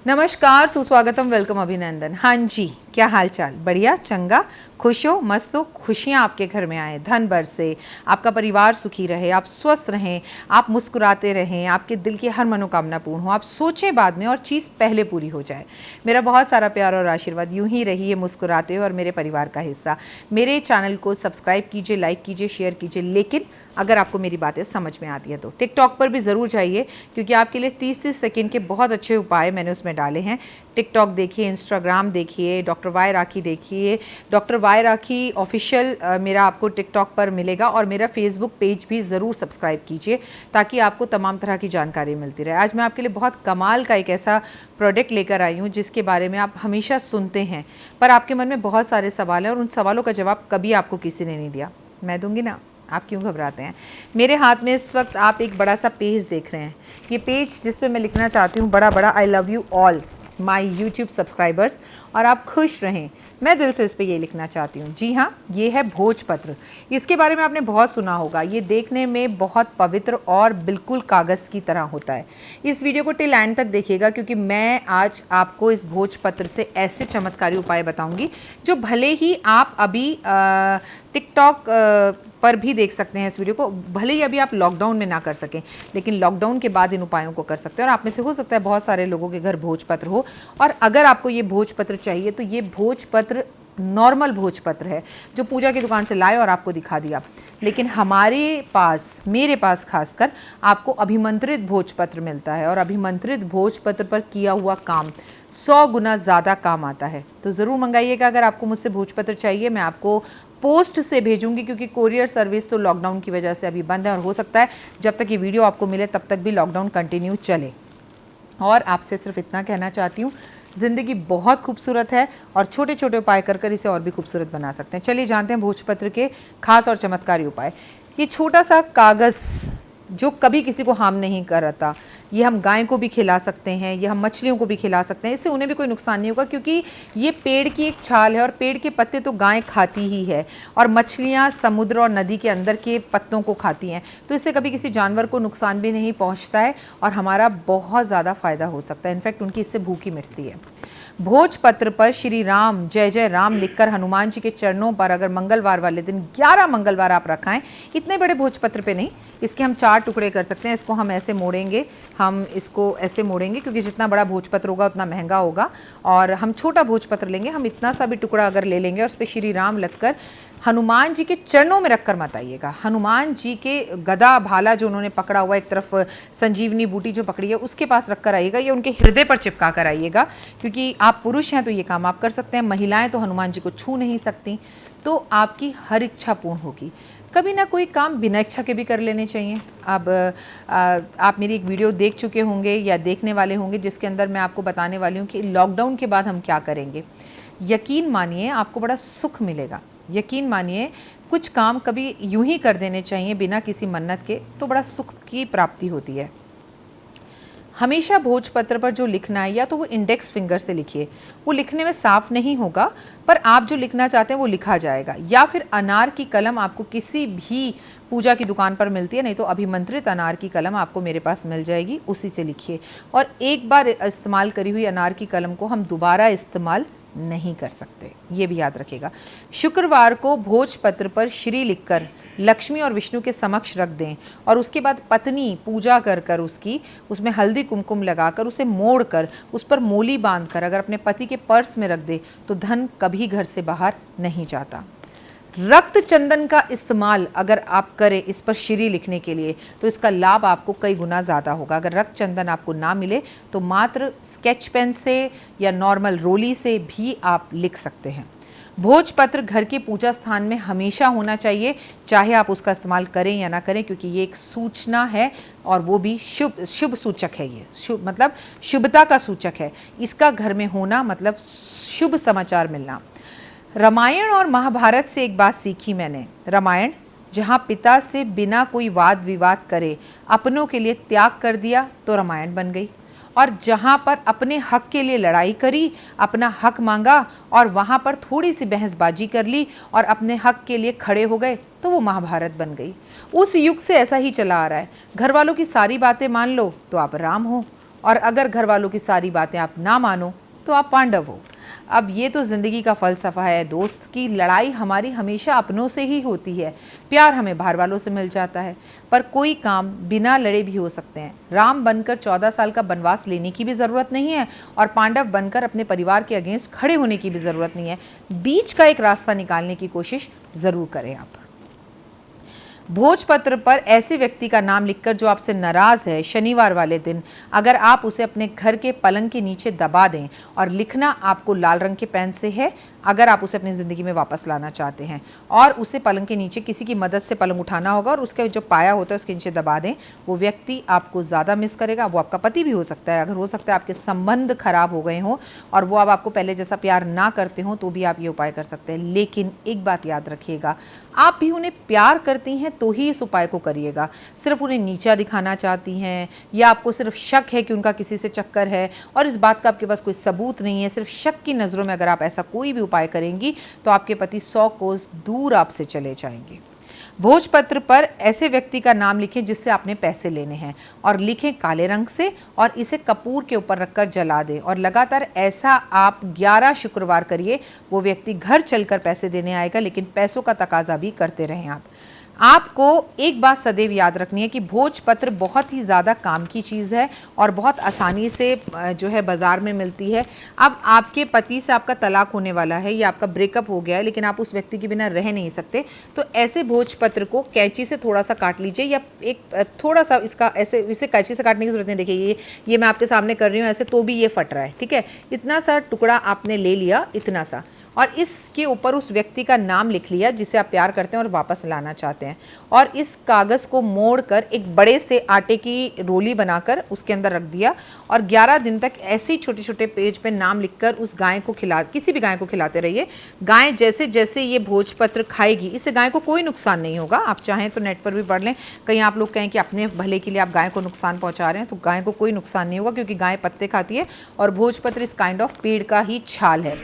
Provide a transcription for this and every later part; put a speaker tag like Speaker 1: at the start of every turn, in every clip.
Speaker 1: नमस्कार, सुस्वागतम, वेलकम, अभिनंदन। हाँ जी, क्या हाल चाल? बढ़िया, चंगा, खुश हो, मस्त हो, खुशियाँ आपके घर में आए, धन बरसे, आपका परिवार सुखी रहे, आप स्वस्थ रहें, आप मुस्कुराते रहें, आपके दिल की हर मनोकामना पूर्ण हो, आप सोचें बाद में और चीज़ पहले पूरी हो जाए। मेरा बहुत सारा प्यार और आशीर्वाद। यूं ही रहिए मुस्कुराते हुए और मेरे परिवार का हिस्सा। मेरे चैनल को सब्सक्राइब कीजिए, लाइक कीजिए, शेयर कीजिए, लेकिन अगर आपको मेरी बातें समझ में आती है तो टिकटॉक पर भी ज़रूर जाइए, क्योंकि आपके लिए 30-30 सेकंड के बहुत अच्छे उपाय मैंने उसमें डाले हैं। टिकटॉक देखिए, इंस्टाग्राम देखिए, डॉक्टर वाई राखी देखिए, डॉक्टर वाई राखी ऑफिशियल मेरा आपको टिकटॉक पर मिलेगा, और मेरा फेसबुक पेज भी ज़रूर सब्सक्राइब कीजिए ताकि आपको तमाम तरह की जानकारी मिलती रहे। आज मैं आपके लिए बहुत कमाल का एक ऐसा प्रोडक्ट लेकर आई हूँ जिसके बारे में आप हमेशा सुनते हैं, पर आपके मन में बहुत सारे सवाल हैं और उन सवालों का जवाब कभी आपको किसी ने नहीं दिया। मैं दूंगी ना, आप क्यों घबराते हैं? मेरे हाथ में इस वक्त आप एक बड़ा सा पेज देख रहे हैं। ये पेज जिस पे मैं लिखना चाहती हूँ बड़ा बड़ा, I love you all my YouTube subscribers, और आप खुश रहें, मैं दिल से इस पे ये लिखना चाहती हूँ। जी हाँ, ये है भोजपत्र। इसके बारे में आपने बहुत सुना होगा। ये देखने में बहुत पवित्र और बिल्कुल कागज़ की तरह होता है। इस वीडियो को टिल एंड तक देखिएगा, क्योंकि मैं आज आपको इस भोजपत्र से ऐसे चमत्कारी उपाय बताऊंगी जो भले ही आप अभी टिकटॉक पर भी देख सकते हैं इस वीडियो को, भले ही अभी आप लॉकडाउन में ना कर सकें, लेकिन लॉकडाउन के बाद इन उपायों को कर सकते हैं। और आप में से हो सकता है बहुत सारे लोगों के घर भोजपत्र हो, और अगर आपको ये भोजपत्र चाहिए तो ये भोजपत्र नॉर्मल भोजपत्र है जो पूजा की दुकान से लाए और आपको दिखा दिया, लेकिन हमारे पास, मेरे पास खासकर, आपको अभिमंत्रित भोजपत्र मिलता है, और अभिमंत्रित भोजपत्र पर किया हुआ काम 100 गुना ज़्यादा काम आता है। तो ज़रूर मंगाइएगा। अगर आपको मुझसे भोजपत्र चाहिए, मैं आपको पोस्ट से भेजूंगी, क्योंकि कोरियर सर्विस तो लॉकडाउन की वजह से अभी बंद है, और हो सकता है जब तक ये वीडियो आपको मिले तब तक भी लॉकडाउन कंटिन्यू चले। और आपसे सिर्फ इतना कहना चाहती हूँ, ज़िंदगी बहुत खूबसूरत है और छोटे छोटे उपाय कर कर इसे और भी खूबसूरत बना सकते हैं। चलिए जानते हैं भोजपत्र के खास और चमत्कारी उपाय। ये छोटा सा कागज़ जो कभी किसी को हार्म नहीं करता, ये हम गाय को भी खिला सकते हैं, ये हम मछलियों को भी खिला सकते हैं, इससे उन्हें भी कोई नुकसान नहीं होगा, क्योंकि ये पेड़ की एक छाल है और पेड़ के पत्ते तो गाय खाती ही है, और मछलियाँ समुद्र और नदी के अंदर के पत्तों को खाती हैं, तो इससे कभी किसी जानवर को नुकसान भी नहीं पहुँचता है और हमारा बहुत ज़्यादा फ़ायदा हो सकता है। इनफैक्ट उनकी इससे भूख ही मिटती है। भोजपत्र पर श्री राम जय जय राम लिखकर हनुमान जी के चरणों पर अगर मंगलवार वाले दिन 11 मंगलवार आप रखाएं, इतने बड़े भोजपत्र पे नहीं, इसके हम 4 टुकड़े कर सकते हैं। इसको हम ऐसे मोड़ेंगे, हम इसको ऐसे मोड़ेंगे, क्योंकि जितना बड़ा भोजपत्र होगा उतना महंगा होगा, और हम छोटा भोजपत्र लेंगे। हम इतना सा भी टुकड़ा अगर ले लेंगे और उस पर श्री राम लिखकर हनुमान जी के चरणों में रखकर मत आइएगा। हनुमान जी के गदा भाला जो उन्होंने पकड़ा हुआ, एक तरफ संजीवनी बूटी जो पकड़ी है उसके पास रखकर आइएगा, या उनके हृदय पर चिपका कर आइएगा, क्योंकि आप पुरुष हैं तो ये काम आप कर सकते हैं, महिलाएं तो हनुमान जी को छू नहीं सकती, तो आपकी हर इच्छा पूर्ण होगी। कभी ना कोई काम बिना इच्छा के भी कर लेने चाहिए। अब आप मेरी एक वीडियो देख चुके होंगे या देखने वाले होंगे, जिसके अंदर मैं आपको बताने वाली हूँ कि लॉकडाउन के बाद हम क्या करेंगे। यकीन मानिए आपको बड़ा सुख मिलेगा। यकीन मानिए कुछ काम कभी यूं ही कर देने चाहिए बिना किसी मन्नत के, तो बड़ा सुख की प्राप्ति होती है। हमेशा भोजपत्र पर जो लिखना है, या तो वो इंडेक्स फिंगर से लिखिए, वो लिखने में साफ नहीं होगा, पर आप जो लिखना चाहते हैं वो लिखा जाएगा, या फिर अनार की कलम आपको किसी भी पूजा की दुकान पर मिलती है, नहीं तो अभिमंत्रित अनार की कलम आपको मेरे पास मिल जाएगी, उसी से लिखिए। और एक बार इस्तेमाल करी हुई अनार की कलम को हम दोबारा इस्तेमाल नहीं कर सकते, ये भी याद रखिएगा। शुक्रवार को भोजपत्र पर श्री लिखकर लक्ष्मी और विष्णु के समक्ष रख दें, और उसके बाद पत्नी पूजा कर कर उसकी, उसमें हल्दी कुमकुम लगाकर, उसे मोड़ कर, उस पर मोली बांध कर अगर अपने पति के पर्स में रख दे तो धन कभी घर से बाहर नहीं जाता। रक्त चंदन का इस्तेमाल अगर आप करें इस पर श्री लिखने के लिए, तो इसका लाभ आपको कई गुना ज़्यादा होगा। अगर रक्त चंदन आपको ना मिले तो मात्र स्केच पेन से या नॉर्मल रोली से भी आप लिख सकते हैं। भोजपत्र घर के पूजा स्थान में हमेशा होना चाहिए, चाहे आप उसका इस्तेमाल करें या ना करें, क्योंकि ये एक सूचना है, और वो भी शुभ सूचक है। ये शुभ मतलब शुभता का सूचक है। इसका घर में होना मतलब शुभ समाचार मिलना। रामायण और महाभारत से एक बात सीखी मैंने। रामायण जहाँ पिता से बिना कोई वाद विवाद करे अपनों के लिए त्याग कर दिया तो रामायण बन गई, और जहाँ पर अपने हक के लिए लड़ाई करी, अपना हक मांगा और वहाँ पर थोड़ी सी बहसबाजी कर ली और अपने हक के लिए खड़े हो गए, तो वो महाभारत बन गई। उस युग से ऐसा ही चला आ रहा है। घर वालों की सारी बातें मान लो तो आप राम हो, और अगर घर वालों की सारी बातें आप ना मानो तो आप पांडव हो। अब ये तो ज़िंदगी का फ़लसफ़ा है दोस्त की लड़ाई हमारी हमेशा अपनों से ही होती है, प्यार हमें बाहर वालों से मिल जाता है, पर कोई काम बिना लड़े भी हो सकते हैं। राम बनकर 14 साल का वनवास लेने की भी ज़रूरत नहीं है और पांडव बनकर अपने परिवार के अगेंस्ट खड़े होने की भी ज़रूरत नहीं है। बीच का एक रास्ता निकालने की कोशिश ज़रूर करें आप। भोजपत्र पर ऐसे व्यक्ति का नाम लिखकर जो आपसे नाराज है, शनिवार वाले दिन अगर आप उसे अपने घर के पलंग के नीचे दबा दें, और लिखना आपको लाल रंग के पेन से है अगर आप उसे अपनी ज़िंदगी में वापस लाना चाहते हैं, और उसे पलंग के नीचे किसी की मदद से पलंग उठाना होगा और उसके जो पाया होता है उसके नीचे दबा दें। वो व्यक्ति आपको ज़्यादा मिस करेगा। वो आपका पति भी हो सकता है, अगर हो सकता है आपके संबंध खराब हो गए हों और वो अब आपको पहले जैसा प्यार ना करते हों, तो भी आप ये उपाय कर सकते हैं। लेकिन एक बात याद रखिएगा, आप भी उन्हें प्यार करती हैं तो ही इस उपाय को करिएगा। सिर्फ उन्हें नीचा दिखाना चाहती हैं या आपको सिर्फ शक है कि उनका किसी से चक्कर है और इस बात का आपके पास कोई सबूत नहीं है, सिर्फ शक की नज़रों में अगर आप ऐसा कोई भी उपाय करेंगी तो आपके पति 100 कोस दूर आपसे चले जाएंगे। भोजपत्र पर ऐसे व्यक्ति का नाम लिखें जिससे आपने पैसे लेने हैं, और लिखें काले रंग से, और इसे कपूर के ऊपर रखकर जला दें, और लगातार ऐसा आप 11 शुक्रवार करिए। वो व्यक्ति घर चलकर पैसे देने आएगा, लेकिन पैसों का तकाजा भी करते रहें आप। आपको एक बात सदैव याद रखनी है कि भोजपत्र बहुत ही ज़्यादा काम की चीज़ है और बहुत आसानी से जो है बाज़ार में मिलती है। अब आपके पति से आपका तलाक होने वाला है या आपका ब्रेकअप हो गया है, लेकिन आप उस व्यक्ति के बिना रह नहीं सकते, तो ऐसे भोजपत्र को कैंची से थोड़ा सा काट लीजिए, या एक थोड़ा सा इसका ऐसे, इसे कैंची से काटने की ज़रूरत नहीं। देखिए ये मैं आपके सामने कर रही हूँ ऐसे, तो भी ये फट रहा है, ठीक है। इतना सा टुकड़ा आपने ले लिया, इतना सा, और इसके ऊपर उस व्यक्ति का नाम लिख लिया जिसे आप प्यार करते हैं और वापस लाना चाहते हैं, और इस कागज़ को मोड़कर एक बड़े से आटे की रोली बनाकर उसके अंदर रख दिया, और 11 दिन तक ऐसे ही छोटे छोटे पेज पे नाम लिखकर उस गाय को किसी भी गाय को खिलाते रहिए। गाय जैसे जैसे ये भोजपत्र खाएगी, इससे गाय को कोई नुकसान नहीं होगा। आप चाहें तो नेट पर भी पढ़ लें, कहीं आप लोग कहें कि अपने भले के लिए आप गाय को नुकसान पहुँचा रहे हैं, तो गाय को कोई नुकसान नहीं होगा, क्योंकि गाय पत्ते खाती है और भोजपत्र इस काइंड ऑफ पेड़ का ही छाल है।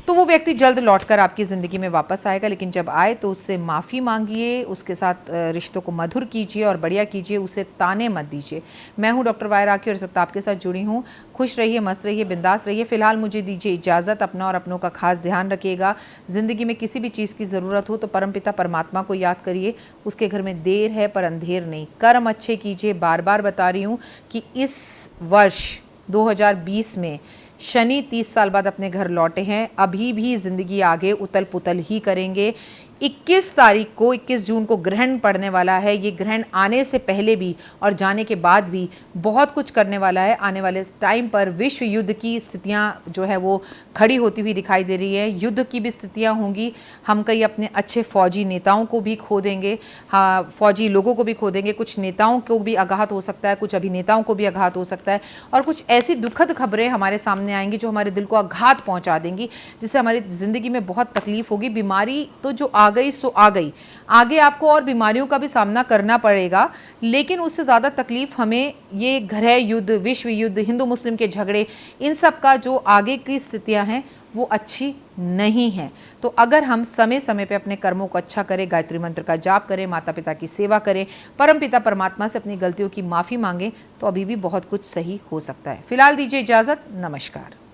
Speaker 1: तो वो व्यक्ति जल्द लौटकर आपकी ज़िंदगी में वापस आएगा, लेकिन जब आए तो उससे माफ़ी मांगिए, उसके साथ रिश्तों को मधुर कीजिए और बढ़िया कीजिए, उसे ताने मत दीजिए। मैं हूँ डॉक्टर वायरा राखी और इस वक्त आपके साथ जुड़ी हूँ। खुश रहिए, मस्त रहिए, बिंदास रहिए। फ़िलहाल मुझे दीजिए इजाज़त। अपना और अपनों का खास ध्यान रखिएगा। ज़िंदगी में किसी भी चीज़ की ज़रूरत हो तो परमपिता परमात्मा को याद करिए। उसके घर में देर है पर अंधेर नहीं। कर्म अच्छे कीजिए। बार बार बता रही हूँ कि इस वर्ष 2020 में शनि 30 साल बाद अपने घर लौटे हैं। अभी भी ज़िंदगी आगे उतल पुतल ही करेंगे। 21 तारीख को, 21 जून को ग्रहण पड़ने वाला है। ये ग्रहण आने से पहले भी और जाने के बाद भी बहुत कुछ करने वाला है। आने वाले टाइम पर विश्व युद्ध की स्थितियां जो है वो खड़ी होती हुई दिखाई दे रही है। युद्ध की भी स्थितियां होंगी। हम कई अपने अच्छे फौजी नेताओं को भी खो देंगे, हाँ, फौजी लोगों को भी खो देंगे। कुछ नेताओं को भी आघात हो सकता है, कुछ अभिनेताओं को भी आघात हो सकता है, और कुछ ऐसी दुखद खबरें हमारे सामने आएंगी जो हमारे दिल को आघात पहुँचा देंगी, जिससे हमारी ज़िंदगी में बहुत तकलीफ होगी। बीमारी तो जो आ गई सो आ गई, आगे आपको और बीमारियों का भी सामना करना पड़ेगा, लेकिन उससे ज़्यादा तकलीफ हमें ये गृह युद्ध, विश्व युद्ध, हिंदू मुस्लिम के झगड़े, इन सब का जो आगे की स्थितियां हैं वो अच्छी नहीं है। तो अगर हम समय समय पे अपने कर्मों को अच्छा करें, गायत्री मंत्र का जाप करें, माता पिता की सेवा करें, परमपिता परमात्मा से अपनी गलतियों की माफ़ी मांगें, तो अभी भी बहुत कुछ सही हो सकता है। फिलहाल दीजिए इजाज़त। नमस्कार।